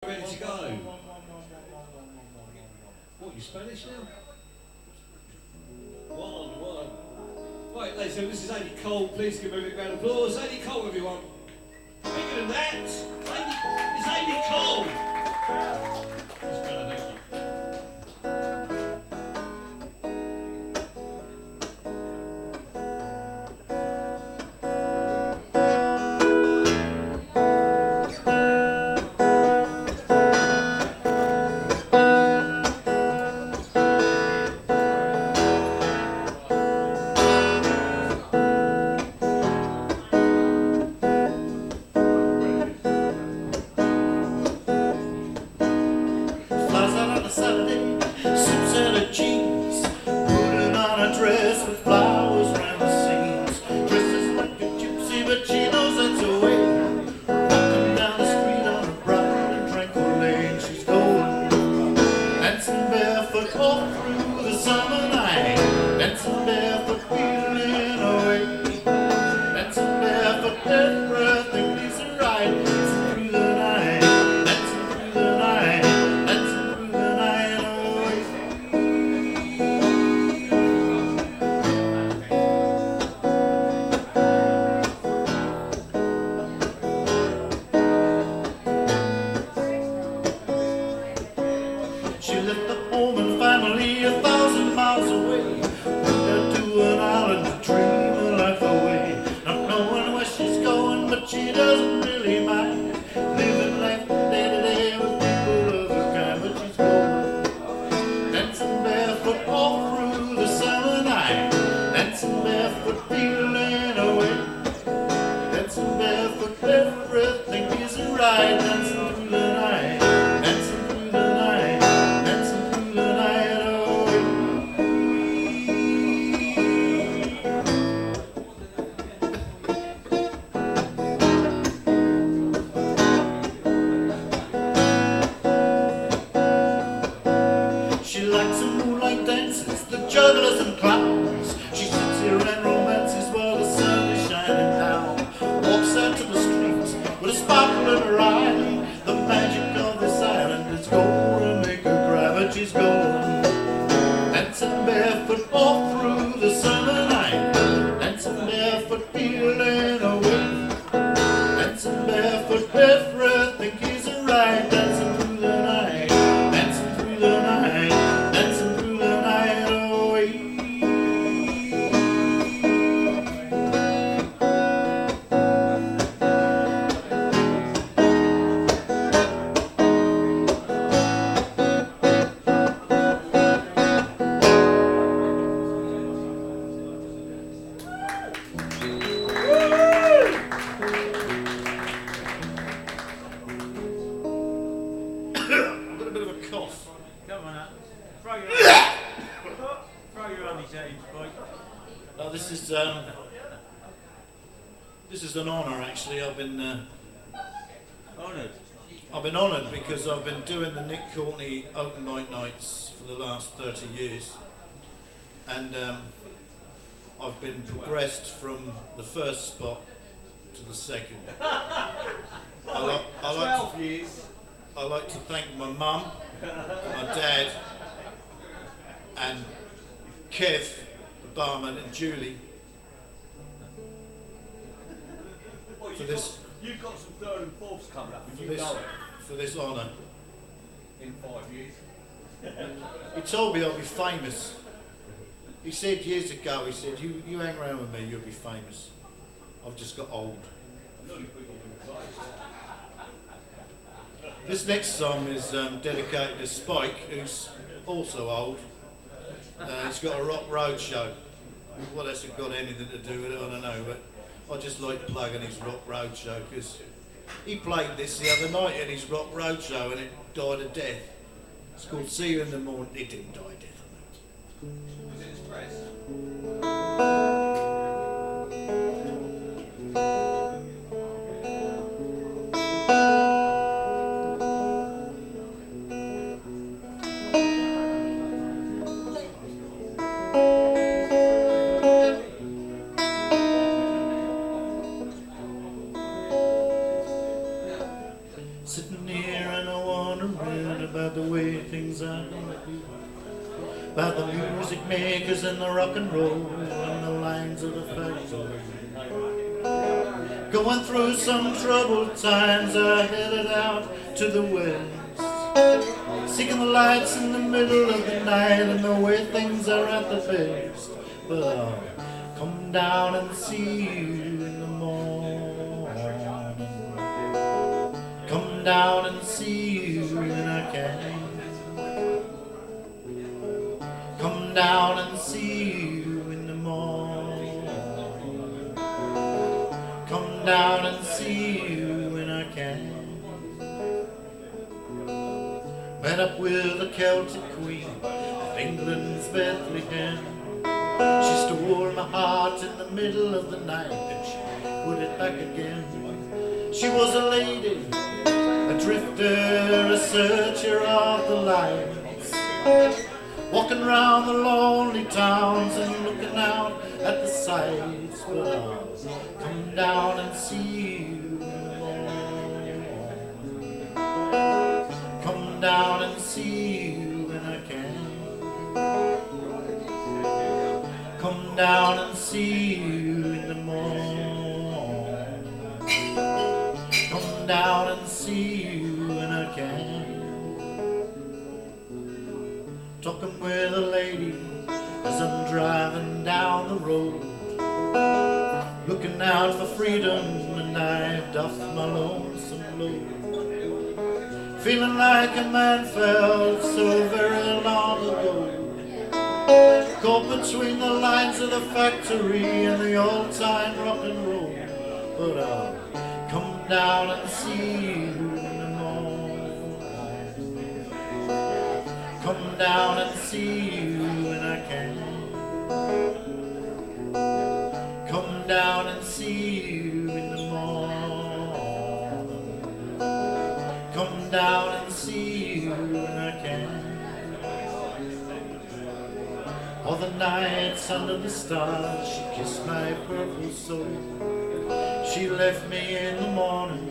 Ready to go. What, you Spanish now? One. Right, ladies and gentlemen, this is Andy Cull. Please give him a big round of applause. Andy Cull, everyone. Bigger than that. It's Andy Cull. It's better, thank you. Saturday, suits and a jeans, putting on a dress with flowers round the seams. Dresses like a gypsy, but she knows that's her way. Walking down the street on a bright and tranquil lane, she's going, dancing barefoot all through the summer night, dancing barefoot, feeling away, dancing barefoot, everything is right. Dancing through the night, dancing through the night. She left the home and family 1,000 miles away, went to an island dreaming life away, not knowing where she's going, but she doesn't really mind, living life day to day with people of her kind. But she's going, dancing barefoot all through the summer night, dancing barefoot, feeling away, dancing barefoot, everything is right. Dancing through the night, dancing through the night. She likes the moonlight dances, the jugglers and clowns. She sits here and romances while the sun is shining down. Walks out to the streets with a sparkle in her eye. The magic of this island is gonna make her cry. But she's going, dancing barefoot all through the summer night, dancing barefoot, feeling away, dancing barefoot, everything is right. Dancing through the night, dancing through the night, dancing through the night away. I've got a bit of a cough. Come on up. Throw your undies at him, Spike. No, this is an honour actually. I've been honoured because I've been doing the Nick Courtney open mic nights for the last 30 years, and I've been progressed from the first spot to the second. I like to thank my mum, my dad, and Kev, the barman, and Julie for this. You've got some third and fourths coming up, and you know it. For this honour. In 5 years. He told me I'll be famous. He said years ago, he said, you hang around with me, you'll be famous. I've just got old. This next song is dedicated to Spike, who's also old. He's got a rock road show. Well, that's got anything to do with it, I don't know, but I just like plugging his rock road show because he played this the other night in his rock road show and it died a death. It's called See You in the Morning. It didn't die a death, I know. Was it expressed? Sitting here in a wondering about the way things are gonna be, about the music makers and the rock and roll and the lines of the factory. Going through some troubled times, I headed out to the west, seeking the lights in the middle of the night and the way things are at the best. But I'll come down and see you in the morning, come down and see you when I can, come down and see you in the morning, come down and see you when I can. Met up with the Celtic Queen of England's Bethlehem. She stole my heart in the middle of the night and she put it back again. She was a lady, a drifter, a searcher of the lights, walking round the lonely towns and looking out at the sights. But I'll come down and see you in the morning, come down and see you when I can, come down and see you in the morning, come down and see you when I can. Talking with a lady as I'm driving down the road, looking out for freedom, and I doff my lonesome load, feeling like a man felt so very long ago, caught between the lines of the factory and the old-time rock and roll. But I'll come down and see you in the morning, come down and see you when I can, come down and see you in the morning, come down and see you when I can. All the nights under the stars she kissed my purple soul. She left me in the morning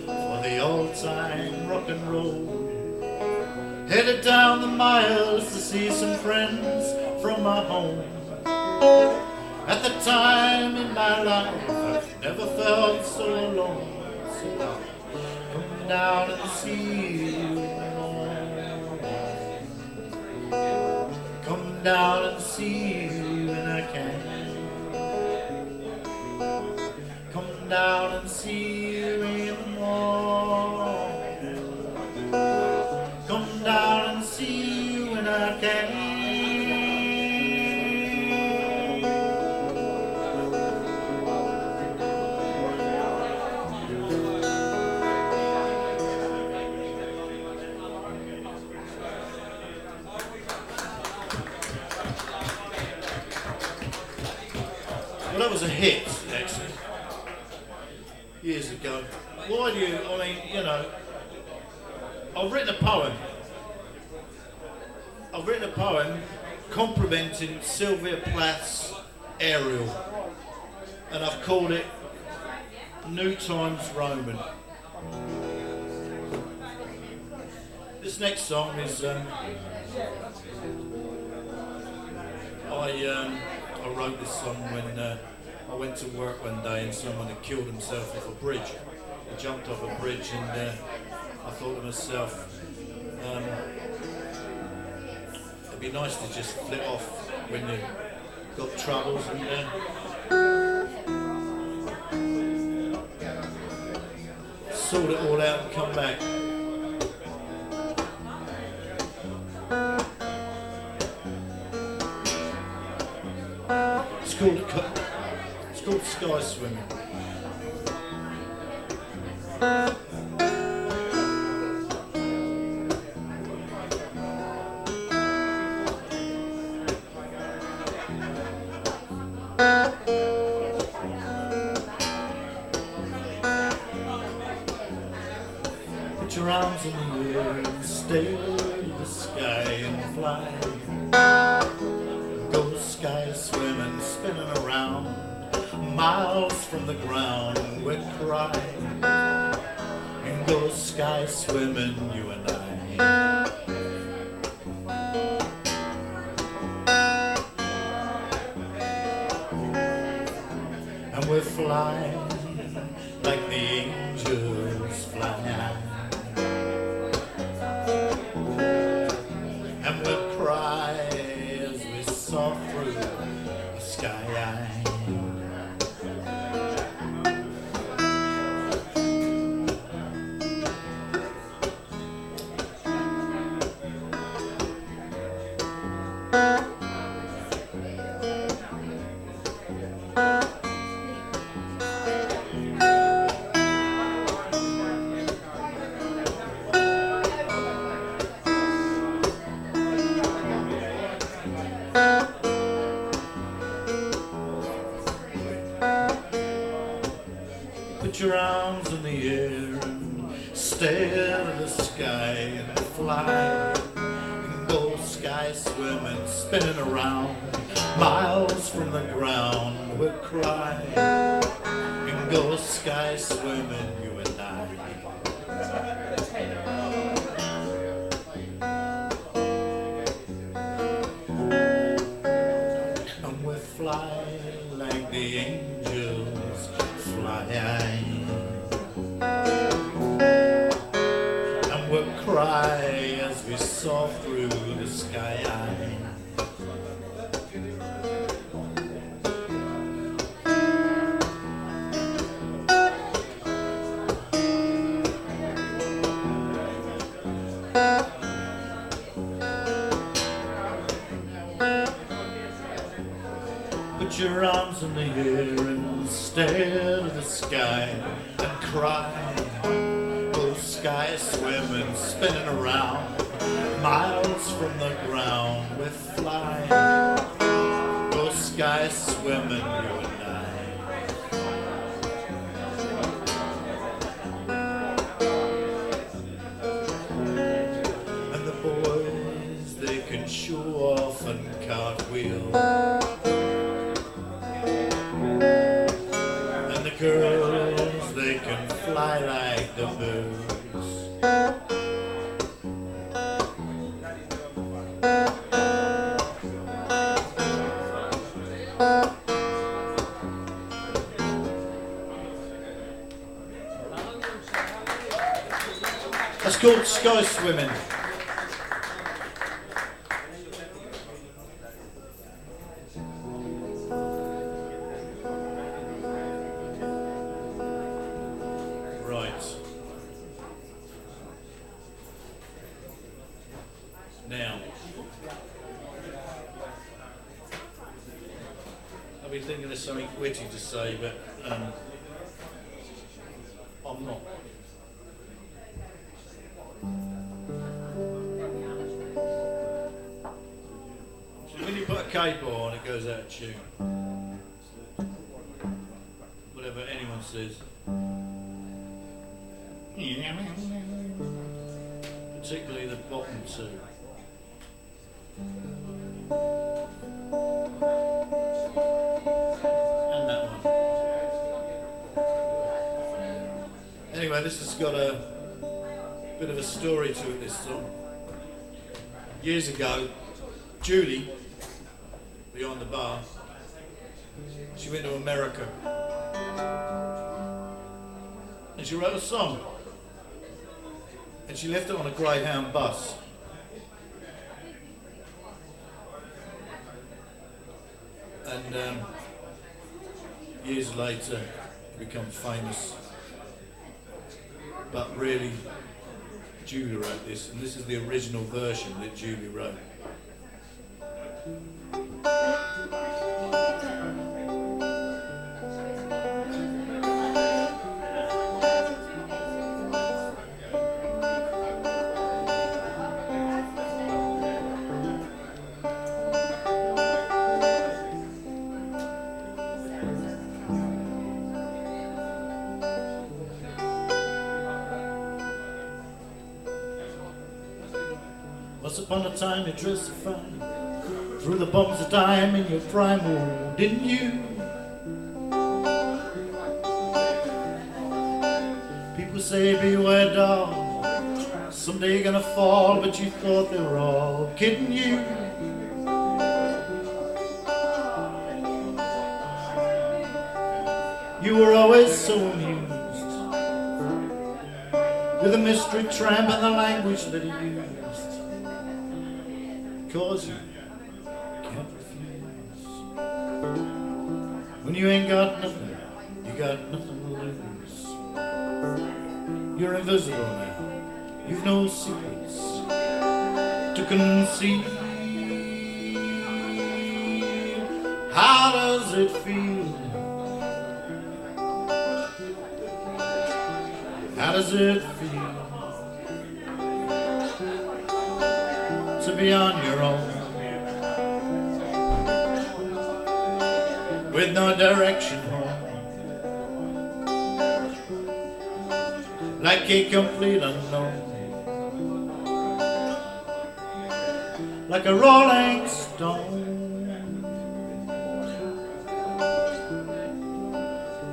for the old-time rock and roll, headed down the miles to see some friends from my home. At the time in my life I've never felt so alone. So I'll come down and see you in the morning, come down and see you when I can, come down and see you in the morning, come down and see you when I can. Well, that was a hit, actually, years ago. Why do you, I mean, you know, I've written a poem complimenting Sylvia Plath's Ariel, and I've called it New Times Roman. This next song is, I wrote this song when I went to work one day and someone had killed himself off a bridge. He jumped off a bridge and I thought to myself, it'd be nice to just flip off when you've got troubles and sort it all out and come back. It's called Sky Swimming. Put your arms in the air and stare at the sky and fly. Go sky swimming, spinning around, miles from the ground, we're crying. And go sky swimming, you and I. cry like the angels fly high. And we'll cry as we saw through the sky. Put your arms in the air and stare at the sky and fly. And go sky swimming, spinning around, miles from the ground. We'll cry and go sky swimming, you and I. And we'll fly like the angels fly. And we'll cry as we saw through the sky. Put your arms in the air and stare at the sky and cry. Go sky swimming, spinning around, miles from the ground. We fly. Go sky swimming, you and I. And the boys, they can show off and cartwheel. Girls, they can fly like the birds. That's called sky swimming. Now, I've been thinking of something witty to say, but I'm not. So when you put a capo on, it goes out of tune. Whatever anyone says. Particularly the bottom two. And that one. Anyway, this has got a bit of a story to it, this song. Years ago, Julie, behind the bar, she went to America and she wrote a song and she left it on a Greyhound bus. And years later, become famous. But really, Julie wrote this, and this is the original version that Julie wrote. Once upon a time you dressed so fine, threw the bombs of dime in your prime, oh, didn't you? People say beware dog, someday you're gonna fall, but you thought they were all kidding you. You were always so amused with the mystery tramp and the language that he used, because you can't refuse. When you ain't got nothing, you got nothing to lose. You're invisible now, you've no secrets to conceal. How does it feel? How does it feel to be on your own, with no direction home, like a complete unknown, like a rolling stone?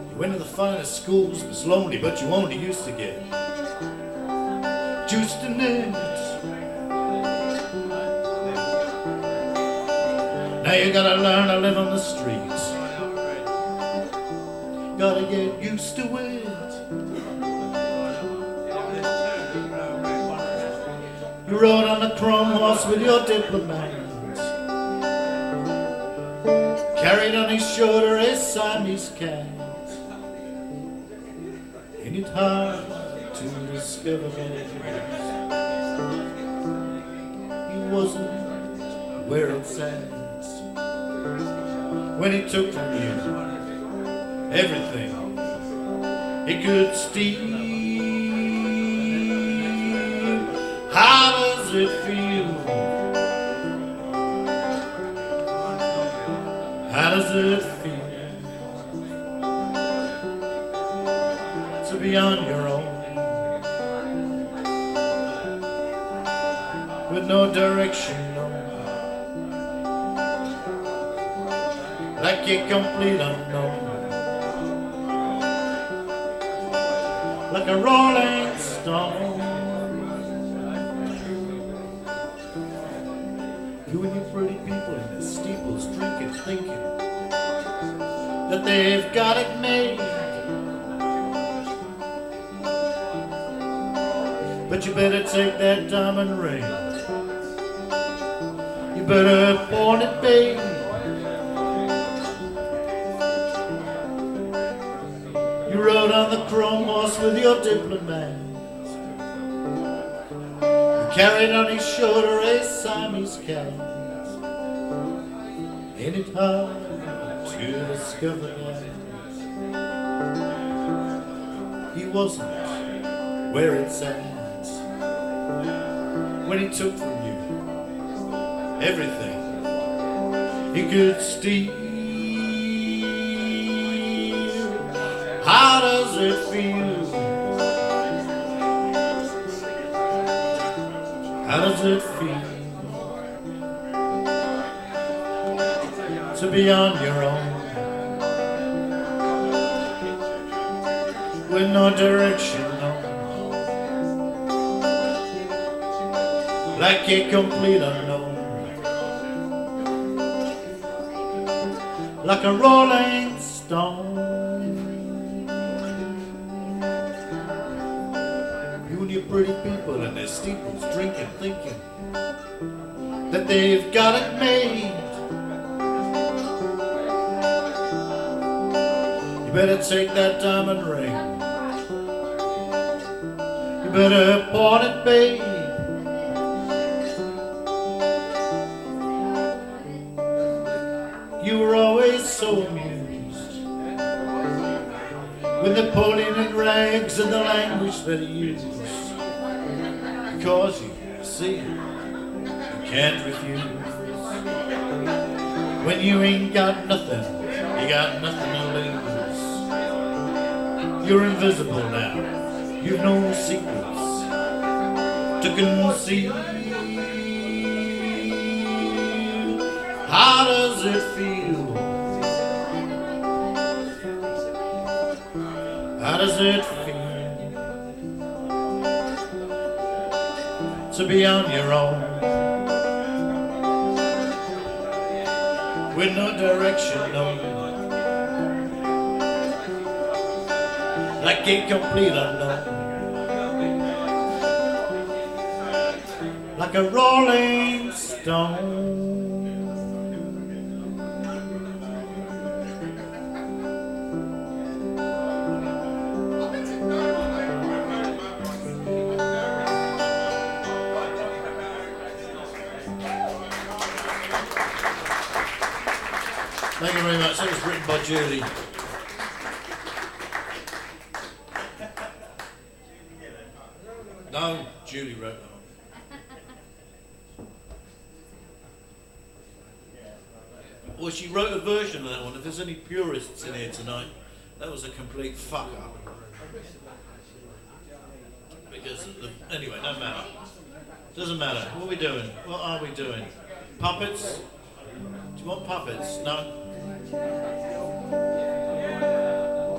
You went to the finest schools, was lonely, but you only used to get juiced in it. Now you gotta learn to live on the streets, gotta get used to it. You rode on a chrome horse with your diplomat, carried on his shoulder a Siamese cat. Ain't it hard to discover that he wasn't where it's at when he took from you everything he could steal? How does it feel? How does it feel to be on your own, with no direction known, like a complete unknown, like a rolling stone? You and your pretty people in the steeples drinking, thinking that they've got it made. But you better take that diamond ring, you better pawn it, babe. You rode on the chrome horse with your diplomat, you carried on his shoulder a Siamese cat. Ain't it hard to discover that he wasn't where it's at when he took from you everything he could steal? How does it feel? How does it feel to be on your own, with no direction known, like a complete unknown, like a rolling stone? You and your pretty people in their steeples drinking, thinking that they've got it made. You better take that diamond ring, you better pawn it, babe. You were always so amused with Napoleon in rags and the language that he used, because you see, you can't refuse. When you ain't got nothing, you got nothing to lose. You're invisible now, you've no secrets to conceal. How does it feel? How does it feel to be on your own, with no direction known, like incomplete unknown, like a rolling stone. Thank you very much. That was written by Julie. No, Julie wrote that one. Well, she wrote a version of that one. If there's any purists in here tonight, that was a complete fuck up. Because anyway, no matter. Doesn't matter. What are we doing? What are we doing? Puppets? Do you want puppets? No? Do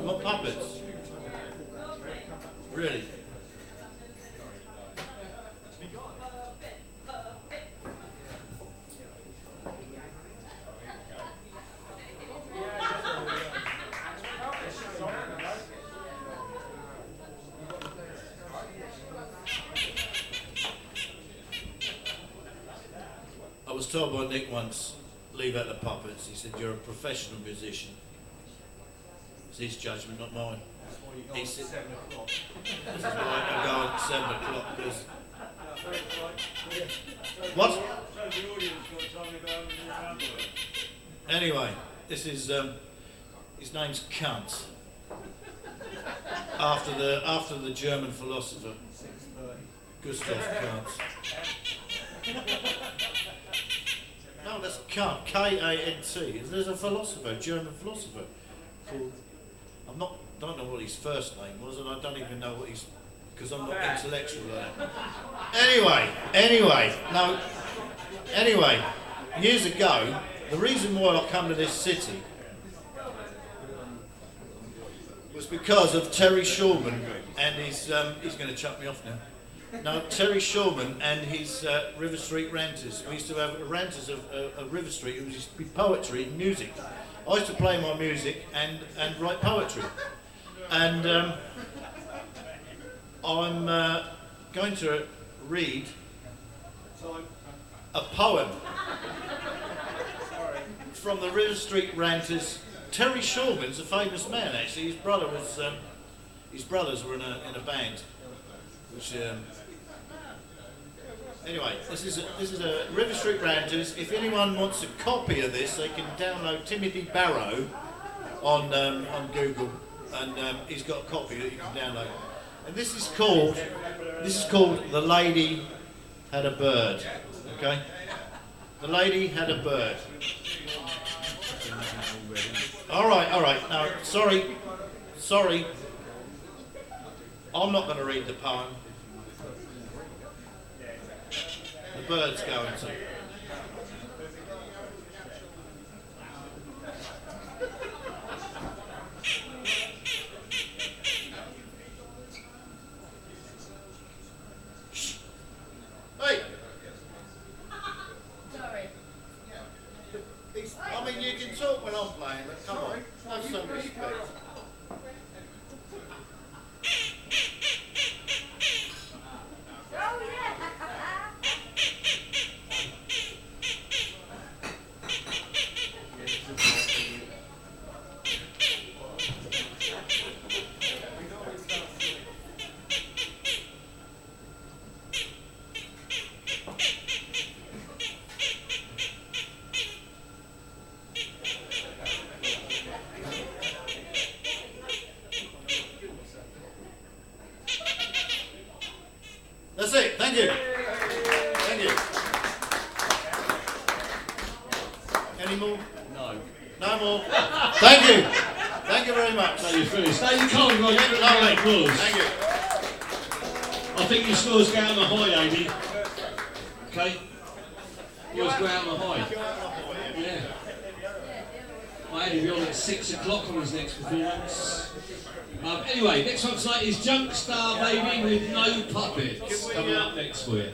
you want puppets? Really? I was told by Nick once, leave out the puppets. He said, you're a professional musician. It's his judgment, not mine. He said, this is why I go at 7 o'clock. What? Anyway, this is, his name's Cunt. After the German philosopher, Gustav Kant. No, that's Kant, K-A-N-T. There's a philosopher, German philosopher, called, don't know what his first name was, and I don't even know what his, because I'm not intellectual like that. Anyway, years ago, the reason why I come to this city was because of Terry Shulman and his, he's going to chuck me off now. No, Terry Shulman and his River Street Ranters. We used to have ranters of River Street. It was used to be poetry and music. I used to play my music and write poetry. And I'm going to read a poem from the River Street Ranters. Terry Shulman's a famous man, actually. His brothers were in a band. Which, anyway, this is a River Street Ranters. If anyone wants a copy of this, they can download Timothy Barrow on Google, and he's got a copy that you can download. And this is called "The Lady Had a Bird." Okay, The Lady Had a Bird. All right. Now, sorry. I'm not going to read the poem. The bird's going to. Hey! Sorry. I mean, you can talk when I'm playing, but come on, have some respect. Oh, yeah. That's it. Thank you. Thank you. Any more? No. No more. Thank you. Thank you very much. So you're finished. No, you can't. Right, give it a round of applause. Thank you. I think your scores go out on the high, Amy. Okay? Yours go out on the high. Yeah. I had to be on at 6 o'clock on his next performance. Anyway, next one tonight is Junk Star Baby with No Puppets. Coming up next for you.